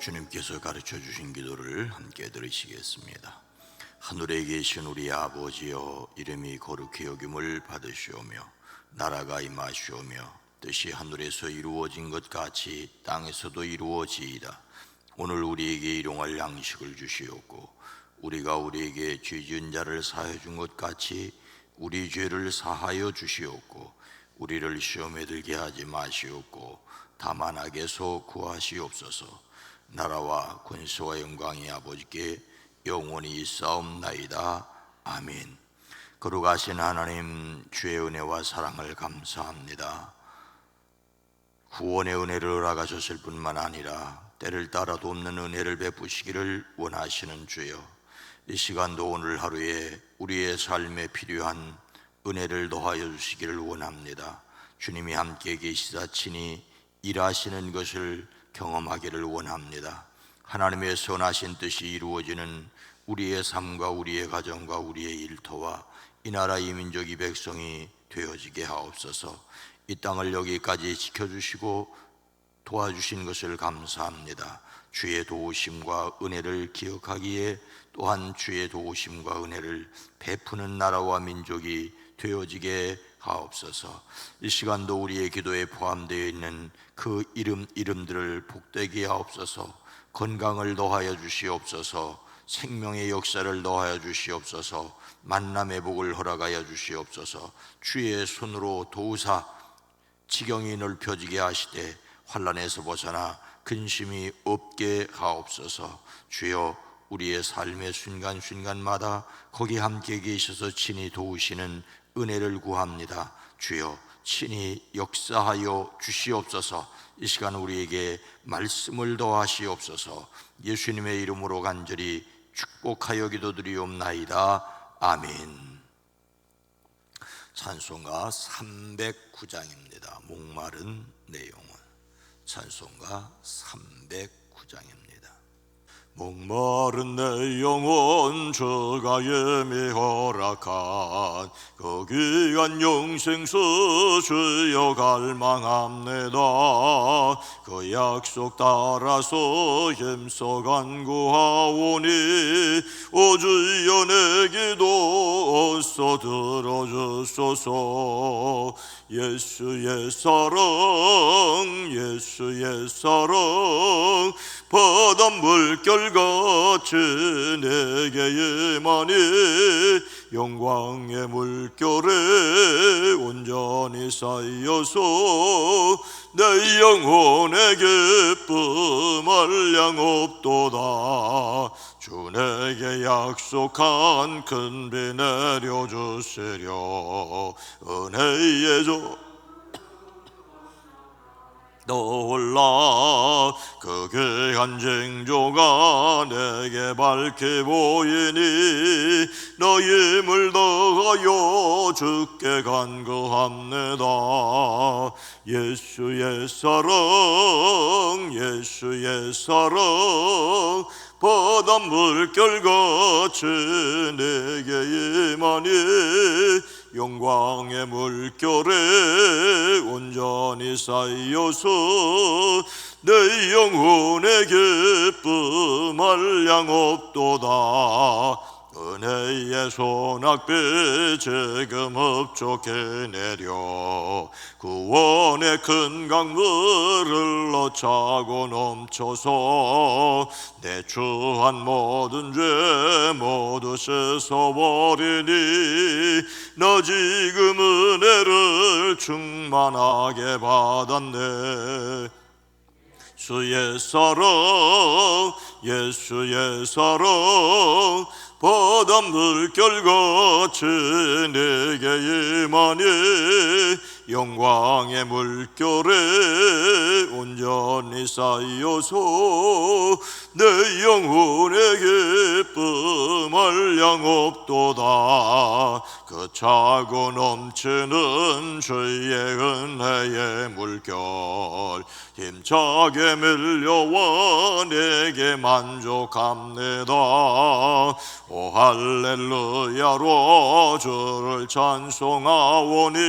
주님께서 가르쳐 주신 기도를 함께 들으시겠습니다. 하늘에 계신 우리 아버지여, 이름이 거룩히 여김을 받으시오며 나라가 임하시오며 뜻이 하늘에서 이루어진 것 같이 땅에서도 이루어지이다. 오늘 우리에게 일용할 양식을 주시옵고 우리가 우리에게 죄 지은 자를 사하여 준 것 같이 우리 죄를 사하여 주시옵고 우리를 시험에 들게 하지 마시옵고 다만 악에서 구하시옵소서. 나라와 권세와 영광이 아버지께 영원히 있사옵나이다. 아멘. 거룩하신 하나님, 주의 은혜와 사랑을 감사합니다. 구원의 은혜를 허락하셨을 뿐만 아니라 때를 따라 돕는 은혜를 베푸시기를 원하시는 주여, 이 시간도 오늘 하루에 우리의 삶에 필요한 은혜를 더하여 주시기를 원합니다. 주님이 함께 계시다 친히 일하시는 것을 경험하기를 원합니다. 하나님의 선하신 뜻이 이루어지는 우리의 삶과 우리의 가정과 우리의 일터와 이 나라 이 민족 이 백성이 되어지게 하옵소서. 이 땅을 여기까지 지켜주시고 도와주신 것을 감사합니다. 주의 도우심과 은혜를 기억하기에 또한 주의 도우심과 은혜를 베푸는 나라와 민족이 되어지게 하옵소서. 이 시간도 우리의 기도에 포함되어 있는 그 이름들을 복되게 하옵소서. 건강을 더하여 주시옵소서. 생명의 역사를 더하여 주시옵소서. 만남의 복을 허락하여 주시옵소서. 주의 손으로 도우사 지경이 넓혀지게 하시되 환난에서 벗어나 근심이 없게 하옵소서. 주여, 우리의 삶의 순간순간마다 거기 함께 계셔서 친히 도우시는 은혜를 구합니다. 주여, 친히 역사하여 주시옵소서. 이 시간 우리에게 말씀을 더하시옵소서. 예수님의 이름으로 간절히 축복하여 기도드리옵나이다. 아멘. 찬송가 309장입니다. 목마른 내 영혼. 찬송가 309장입니다. 목마른 내 영혼, 저가 예미 허락한 그 귀한 영생서 주여 갈망합니다. 그 약속 따라서 힘써 간구하오니 오 주여 내 기도 어서 들어주소서. 예수의 사랑, 예수의 사랑, 바닷 물결같이 내게 임하니 영광의 물결에 온전히 쌓여서 내 영혼의 기쁨 한량 없도다. 주 내게 약속한 큰 비 내려주시려 은혜의 조 떠올라 그 귀한 징조가 내게 밝게 보이니 너희 힘을 더하여 주께 간구합니다. 예수의 사랑, 예수의 사랑, 바닷 물결같이 내게 임하니 영광의 물결에 온전히 쌓여서 내 영혼의 기쁨 한량 없도다. 은혜의 소낙비 지금 흡족해 내려 구원의 큰 강물을 넣자고 넘쳐서 내 추한 모든 죄 모두 씻어버리니 너 지금 은혜를 충만하게 받았네. 예수의 사랑, 예수의 사랑, 바닷 물결같이 내게 임하니 영광의 물결에 온전히 쌓여서 내 영혼의 기쁨 한량 없도다. 그 차고 넘치는 주의 은혜의 물결 힘차게 밀려와 내게 만족합니다. 오 할렐루야로 주를 찬송하오니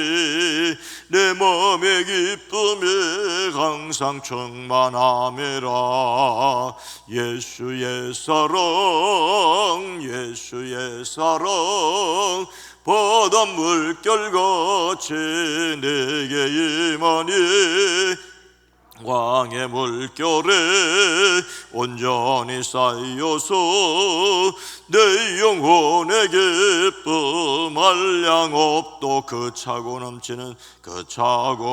내 마음의 기쁨에 항상 충만함이라. 예수의 사랑 예수의 사랑 바닷 물결같이 내게 임하니 왕의 물결에 온전히 쌓여서 내 영혼의 기쁨 한량없도 그 차고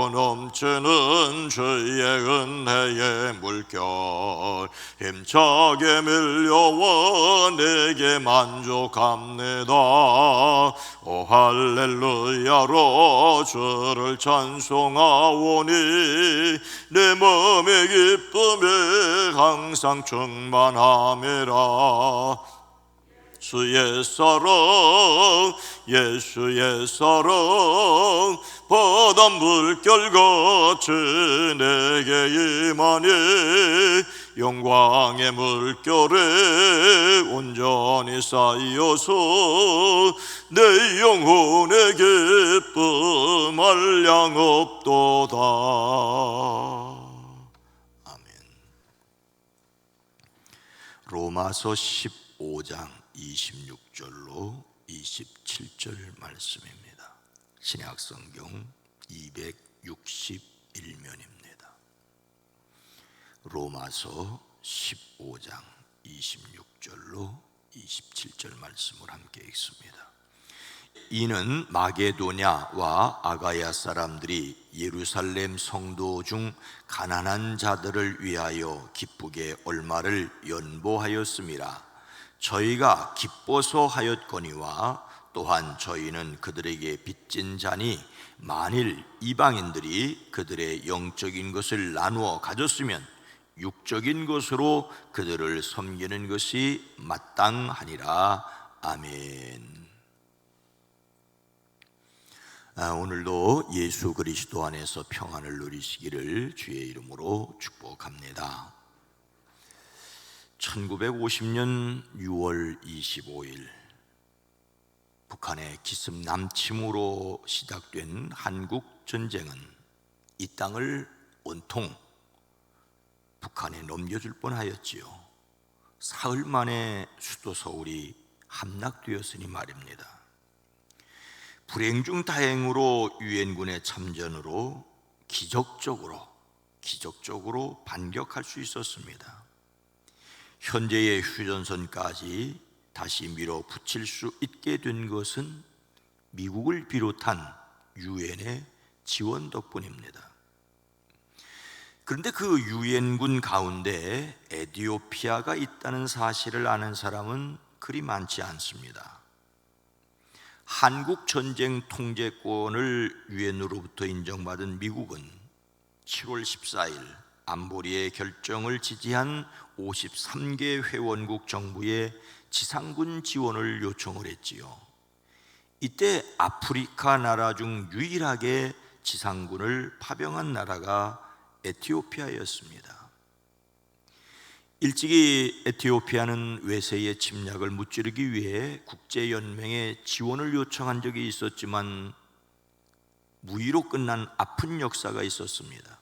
넘치는 주의 은혜의 물결 힘차게 밀려와 내게 만족합니다. 오 할렐루야로 주를 찬송하오니 내 마음의 기쁨에 항상 충만함이라. 예수의 사랑 바닷 물결같이 내게 임하니 영광의 물결에 온전히 쌓여서 내 영혼의 기쁨 한량없도다. 아멘. 로마서 15장 26절로 27절 말씀입니다. 신약성경 261면입니다. 로마서 15장 26절로 27절 말씀을 함께 읽습니다. 이는 마게도냐와 아가야 사람들이 예루살렘 성도 중 가난한 자들을 위하여 기쁘게 얼마를 연보하였음이라. 저희가 기뻐서 하였거니와 또한 저희는 그들에게 빚진 자니 만일 이방인들이 그들의 영적인 것을 나누어 가졌으면 육적인 것으로 그들을 섬기는 것이 마땅하니라. 아멘. 오늘도 예수 그리스도 안에서 평안을 누리시기를 주의 이름으로 축복합니다. 1950년 6월 25일 북한의 기습 남침으로 시작된 한국 전쟁은 이 땅을 온통 북한에 넘겨줄 뻔하였지요. 사흘 만에 수도 서울이 함락되었으니 말입니다. 불행 중 다행으로 유엔군의 참전으로 기적적으로 반격할 수 있었습니다. 현재의 휴전선까지 다시 밀어붙일 수 있게 된 것은 미국을 비롯한 유엔의 지원 덕분입니다. 그런데 그 유엔군 가운데 에티오피아가 있다는 사실을 아는 사람은 그리 많지 않습니다. 한국 전쟁 통제권을 유엔으로부터 인정받은 미국은 7월 14일 안보리의 결정을 지지한 53개 회원국 정부에 지상군 지원을 요청을 했지요. 이때 아프리카 나라 중 유일하게 지상군을 파병한 나라가 에티오피아였습니다. 일찍이 에티오피아는 외세의 침략을 무찌르기 위해 국제연맹에 지원을 요청한 적이 있었지만 무의로 끝난 아픈 역사가 있었습니다.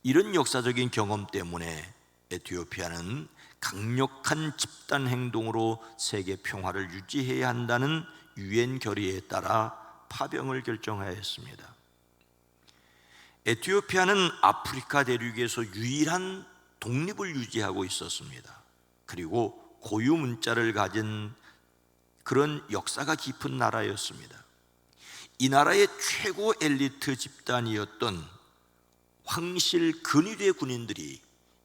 이런 역사적인 경험 때문에 에티오피아는 강력한 집단 행동으로 세계 평화를 유지해야 한다는 유엔 결의에 따라 파병을 결정하였습니다. 에티오피아는 아프리카 대륙에서 유일한 독립을 유지하고 있었습니다. 그리고 고유 문자를 가진 그런 역사가 깊은 나라였습니다. 이 나라의 최고 엘리트 집단이었던 황실 근위대 군인들이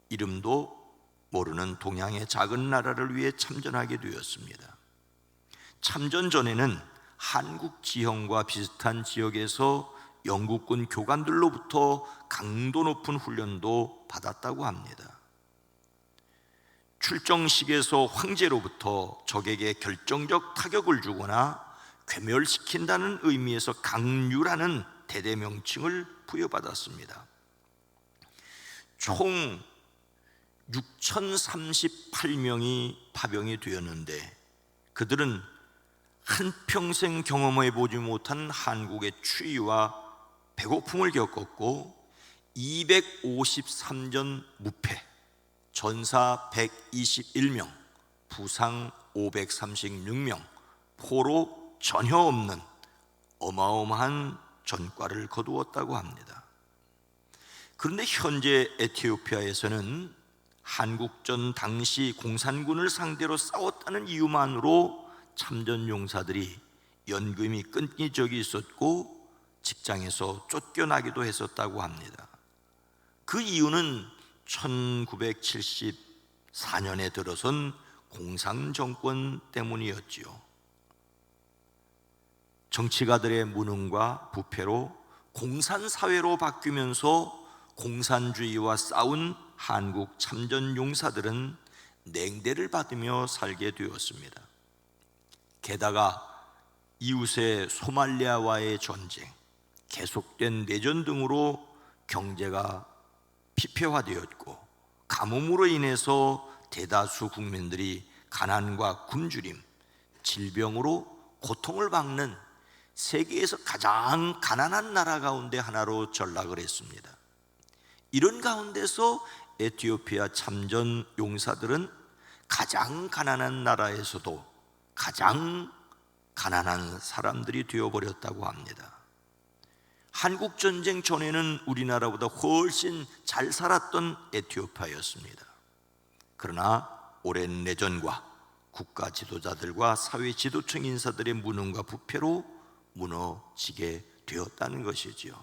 이름도 모르는 동양의 작은 나라를 위해 참전하게 되었습니다. 참전 전에는 한국 지형과 비슷한 지역에서 영국군 교관들로부터 강도 높은 훈련도 받았다고 합니다. 출정식에서 황제로부터 적에게 결정적 타격을 주거나 괴멸시킨다는 의미에서 강류라는 대대명칭을 부여받았습니다. 총 6,038명이 파병이 되었는데 그들은 한평생 경험해 보지 못한 한국의 추위와 배고픔을 겪었고 253전 무패, 전사 121명, 부상 536명, 포로 전혀 없는 어마어마한 전과를 거두었다고 합니다. 그런데 현재 에티오피아에서는 한국전 당시 공산군을 상대로 싸웠다는 이유만으로 참전용사들이 연금이 끊긴 적이 있었고 직장에서 쫓겨나기도 했었다고 합니다. 그 이유는 1974년에 들어선 공산정권 때문이었지요. 정치가들의 무능과 부패로 공산사회로 바뀌면서 공산주의와 싸운 한국 참전용사들은 냉대를 받으며 살게 되었습니다. 게다가 이웃의 소말리아와의 전쟁, 계속된 내전 등으로 경제가 피폐화되었고 가뭄으로 인해서 대다수 국민들이 가난과 굶주림, 질병으로 고통을 받는 세계에서 가장 가난한 나라 가운데 하나로 전락을 했습니다. 이런 가운데서 에티오피아 참전 용사들은 가장 가난한 나라에서도 가장 가난한 사람들이 되어버렸다고 합니다. 한국전쟁 전에는 우리나라보다 훨씬 잘 살았던 에티오피아였습니다. 그러나 오랜 내전과 국가 지도자들과 사회 지도층 인사들의 무능과 부패로 무너지게 되었다는 것이지요.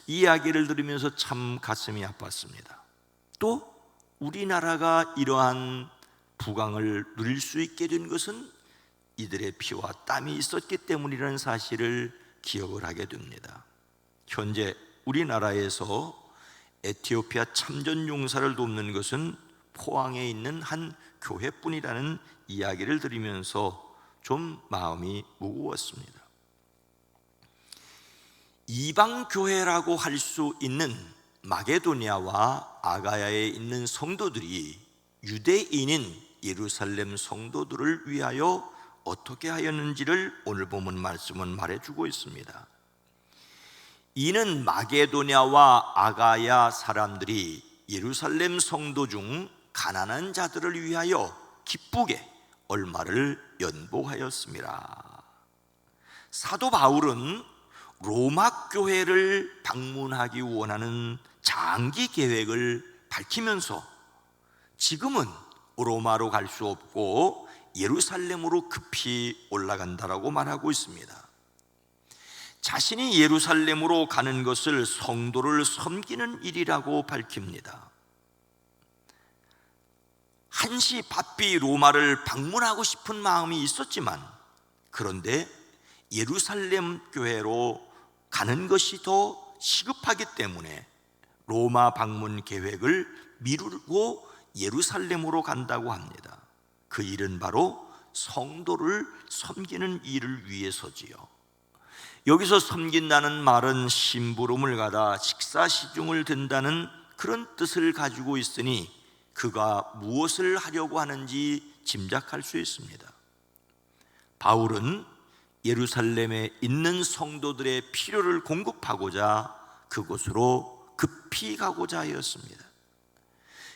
이 이야기를 들으면서 참 가슴이 아팠습니다. 또 우리나라가 이러한 부강을 누릴 수 있게 된 것은 이들의 피와 땀이 있었기 때문이라는 사실을 기억을 하게 됩니다. 현재 우리나라에서 에티오피아 참전 용사를 돕는 것은 포항에 있는 한 교회뿐이라는 이야기를 들으면서 좀 마음이 무거웠습니다. 이방 교회라고 할 수 있는 마게도냐와 아가야에 있는 성도들이 유대인인 예루살렘 성도들을 위하여 어떻게 하였는지를 오늘 본문 말씀은 말해주고 있습니다. 이는 마게도냐와 아가야 사람들이 예루살렘 성도 중 가난한 자들을 위하여 기쁘게 얼마를 연보하였습니다. 사도 바울은 로마 교회를 방문하기 원하는 장기 계획을 밝히면서 지금은 로마로 갈 수 없고 예루살렘으로 급히 올라간다라고 말하고 있습니다. 자신이 예루살렘으로 가는 것을 성도를 섬기는 일이라고 밝힙니다. 한시 바삐 로마를 방문하고 싶은 마음이 있었지만 그런데 예루살렘 교회로 가는 것이 더 시급하기 때문에 로마 방문 계획을 미루고 예루살렘으로 간다고 합니다. 그 일은 바로 성도를 섬기는 일을 위해서지요. 여기서 섬긴다는 말은 심부름을 가다 식사시중을 든다는 그런 뜻을 가지고 있으니 그가 무엇을 하려고 하는지 짐작할 수 있습니다. 바울은 예루살렘에 있는 성도들의 필요를 공급하고자 그곳으로 급히 가고자 하였습니다.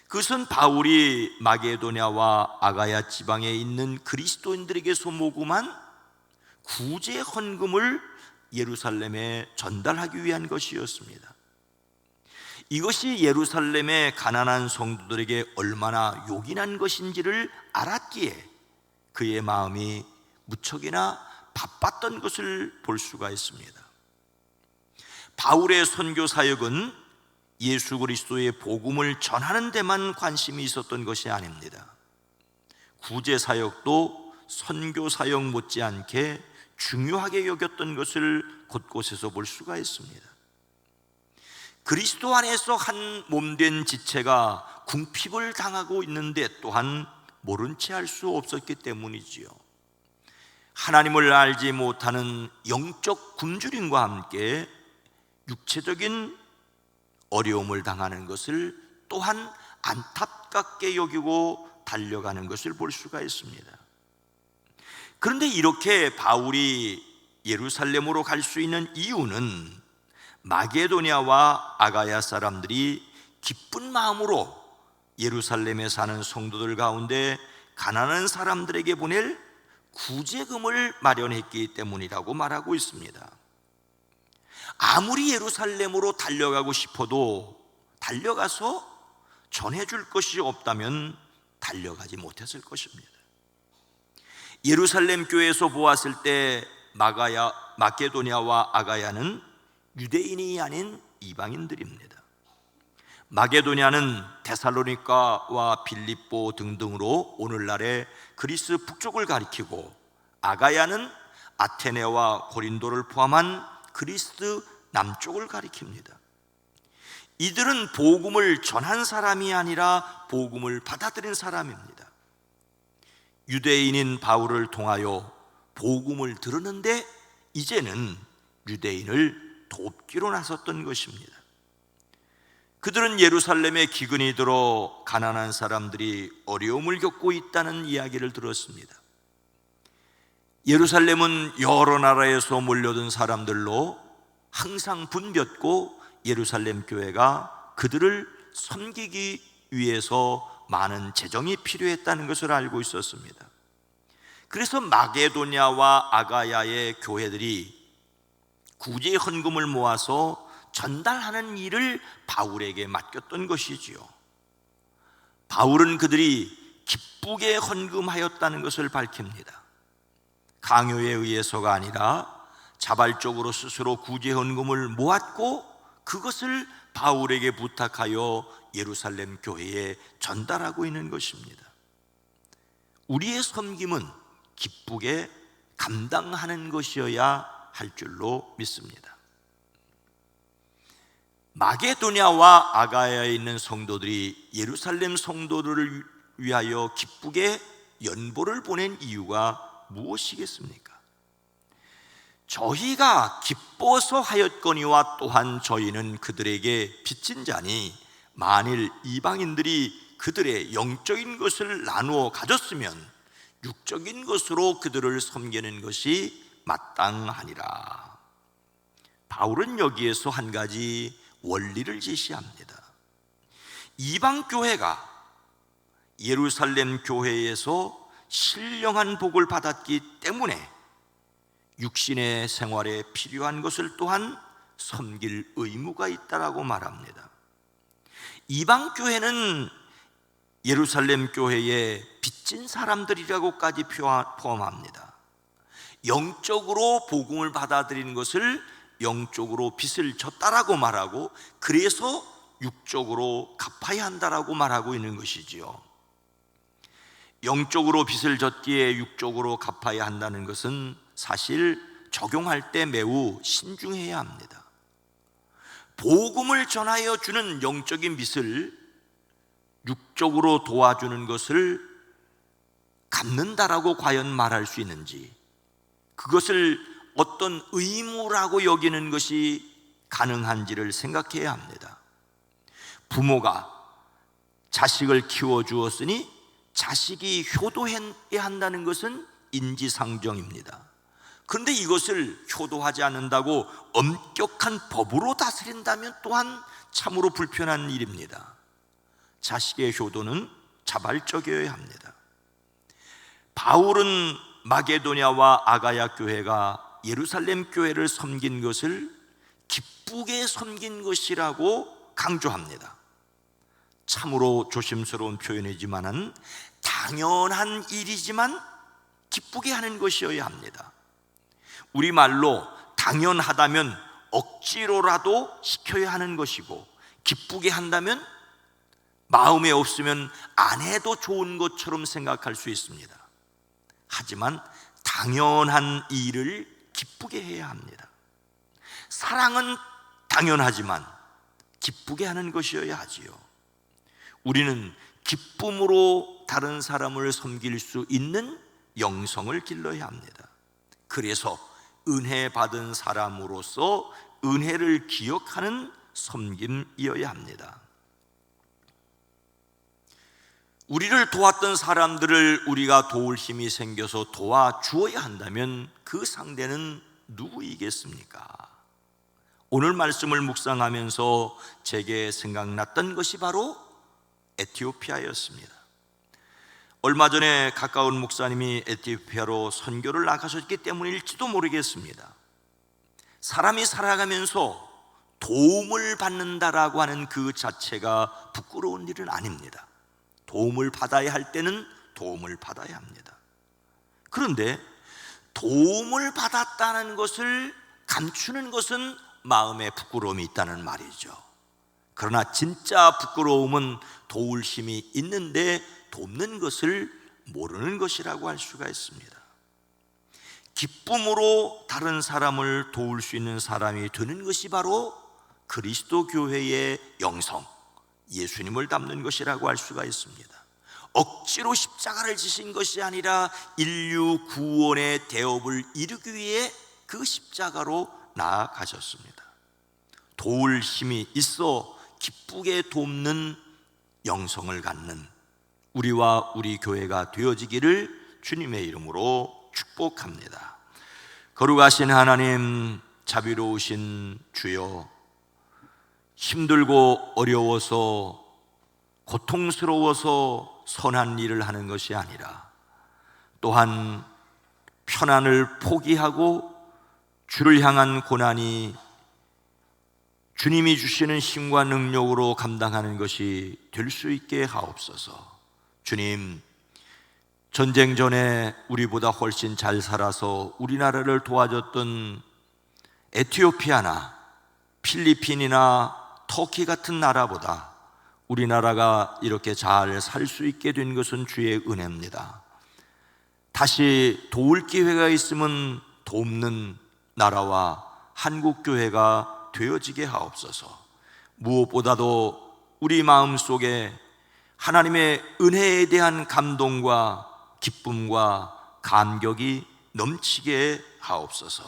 그것은 바울이 마게도냐와 아가야 지방에 있는 그리스도인들에게서 모금한 구제 헌금을 예루살렘에 전달하기 위한 것이었습니다. 이것이 예루살렘의 가난한 성도들에게 얼마나 요긴한 것인지를 알았기에 그의 마음이 무척이나 바빴던 것을 볼 수가 있습니다. 바울의 선교 사역은 예수 그리스도의 복음을 전하는 데만 관심이 있었던 것이 아닙니다. 구제 사역도 선교 사역 못지않게 중요하게 여겼던 것을 곳곳에서 볼 수가 있습니다. 그리스도 안에서 한 몸된 지체가 궁핍을 당하고 있는데 또한 모른 채 할 수 없었기 때문이지요. 하나님을 알지 못하는 영적 굶주림과 함께 육체적인 어려움을 당하는 것을 또한 안타깝게 여기고 달려가는 것을 볼 수가 있습니다. 그런데 이렇게 바울이 예루살렘으로 갈 수 있는 이유는 마게도냐와 아가야 사람들이 기쁜 마음으로 예루살렘에 사는 성도들 가운데 가난한 사람들에게 보낼 구제금을 마련했기 때문이라고 말하고 있습니다. 아무리 예루살렘으로 달려가고 싶어도 달려가서 전해줄 것이 없다면 달려가지 못했을 것입니다. 예루살렘 교회에서 보았을 때 마게도냐와 아가야는 유대인이 아닌 이방인들입니다. 마게도냐는 데살로니가와 빌립보 등등으로 오늘날의 그리스 북쪽을 가리키고, 아가야는 아테네와 고린도를 포함한 그리스 남쪽을 가리킵니다. 이들은 복음을 전한 사람이 아니라 복음을 받아들인 사람입니다. 유대인인 바울을 통하여 복음을 들었는데 이제는 유대인을 돕기로 나섰던 것입니다. 그들은 예루살렘에 기근이 들어 가난한 사람들이 어려움을 겪고 있다는 이야기를 들었습니다. 예루살렘은 여러 나라에서 몰려든 사람들로 항상 붐볐고, 예루살렘 교회가 그들을 섬기기 위해서 많은 재정이 필요했다는 것을 알고 있었습니다. 그래서 마게도냐와 아가야의 교회들이 구제 헌금을 모아서 전달하는 일을 바울에게 맡겼던 것이지요. 바울은 그들이 기쁘게 헌금하였다는 것을 밝힙니다. 강요에 의해서가 아니라 자발적으로 스스로 구제 헌금을 모았고 그것을 바울에게 부탁하여 예루살렘 교회에 전달하고 있는 것입니다. 우리의 섬김은 기쁘게 감당하는 것이어야 할 줄로 믿습니다. 마게도냐와 아가야에 있는 성도들이 예루살렘 성도들을 위하여 기쁘게 연보를 보낸 이유가 무엇이겠습니까? 저희가 기뻐서 하였거니와 또한 저희는 그들에게 빚진 자니, 만일 이방인들이 그들의 영적인 것을 나누어 가졌으면 육적인 것으로 그들을 섬기는 것이 마땅하니라. 바울은 여기에서 한 가지 원리를 제시합니다. 이방 교회가 예루살렘 교회에서 신령한 복을 받았기 때문에 육신의 생활에 필요한 것을 또한 섬길 의무가 있다라고 말합니다. 이방 교회는 예루살렘 교회에 빚진 사람들이라고까지 포함합니다. 영적으로 복음을 받아들이는 것을 영적으로 빚을 졌다라고 말하고, 그래서 육적으로 갚아야 한다라고 말하고 있는 것이지요. 영적으로 빚을 졌기에 육적으로 갚아야 한다는 것은 사실 적용할 때 매우 신중해야 합니다. 복음을 전하여 주는 영적인 빚을 육적으로 도와주는 것을 갚는다라고 과연 말할 수 있는지, 그것을 어떤 의무라고 여기는 것이 가능한지를 생각해야 합니다. 부모가 자식을 키워주었으니 자식이 효도해야 한다는 것은 인지상정입니다. 그런데 이것을 효도하지 않는다고 엄격한 법으로 다스린다면 또한 참으로 불편한 일입니다. 자식의 효도는 자발적이어야 합니다. 바울은 마게도냐와 아가야 교회가 예루살렘 교회를 섬긴 것을 기쁘게 섬긴 것이라고 강조합니다. 참으로 조심스러운 표현이지만 당연한 일이지만 기쁘게 하는 것이어야 합니다. 우리말로 당연하다면 억지로라도 시켜야 하는 것이고, 기쁘게 한다면 마음에 없으면 안 해도 좋은 것처럼 생각할 수 있습니다. 하지만 당연한 일을 기쁘게 해야 합니다. 사랑은 당연하지만 기쁘게 하는 것이어야 하지요. 우리는 기쁨으로 다른 사람을 섬길 수 있는 영성을 길러야 합니다. 그래서 은혜 받은 사람으로서 은혜를 기억하는 섬김이어야 합니다. 우리를 도왔던 사람들을 우리가 도울 힘이 생겨서 도와주어야 한다면 그 상대는 누구이겠습니까? 오늘 말씀을 묵상하면서 제게 생각났던 것이 바로 에티오피아였습니다. 얼마 전에 가까운 목사님이 에티오피아로 선교를 나가셨기 때문일지도 모르겠습니다. 사람이 살아가면서 도움을 받는다라고 하는 그 자체가 부끄러운 일은 아닙니다. 도움을 받아야 할 때는 도움을 받아야 합니다. 그런데 도움을 받았다는 것을 감추는 것은 마음에 부끄러움이 있다는 말이죠. 그러나 진짜 부끄러움은 도울 힘이 있는데 돕는 것을 모르는 것이라고 할 수가 있습니다. 기쁨으로 다른 사람을 도울 수 있는 사람이 되는 것이 바로 그리스도 교회의 영성, 예수님을 닮는 것이라고 할 수가 있습니다. 억지로 십자가를 지신 것이 아니라 인류 구원의 대업을 이루기 위해 그 십자가로 나아가셨습니다. 도울 힘이 있어 기쁘게 돕는 영성을 갖는 우리와 우리 교회가 되어지기를 주님의 이름으로 축복합니다. 거룩하신 하나님, 자비로우신 주여, 힘들고 어려워서 고통스러워서 선한 일을 하는 것이 아니라 또한 편안을 포기하고 주를 향한 고난이 주님이 주시는 힘과 능력으로 감당하는 것이 될 수 있게 하옵소서. 주님, 전쟁 전에 우리보다 훨씬 잘 살아서 우리나라를 도와줬던 에티오피아나 필리핀이나 터키 같은 나라보다 우리나라가 이렇게 잘 살 수 있게 된 것은 주의 은혜입니다. 다시 도울 기회가 있으면 돕는 나라와 한국교회가 되어지게 하옵소서. 무엇보다도 우리 마음속에 하나님의 은혜에 대한 감동과 기쁨과 감격이 넘치게 하옵소서.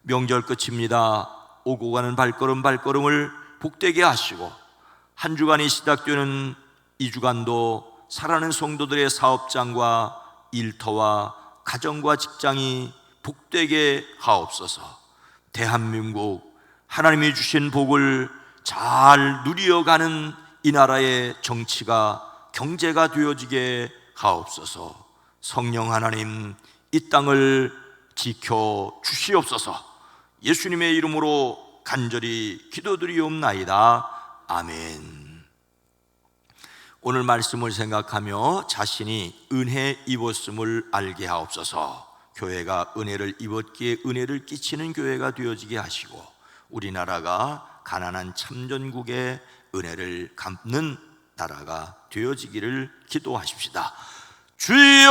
명절 끝입니다. 오고 가는 발걸음을 복되게 하시고 한 주간이 시작되는 이 주간도 사랑하는 성도들의 사업장과 일터와 가정과 직장이 복되게 하옵소서. 대한민국 하나님이 주신 복을 잘 누려가는 이 나라의 정치가 경제가 되어지게 하옵소서. 성령 하나님, 이 땅을 지켜 주시옵소서. 예수님의 이름으로 간절히 기도드리옵나이다. 아멘. 오늘 말씀을 생각하며 자신이 은혜 입었음을 알게 하옵소서. 교회가 은혜를 입었기에 은혜를 끼치는 교회가 되어지게 하시고 우리나라가 가난한 참전국의 은혜를 갚는 나라가 되어지기를 기도하십시다. 주여!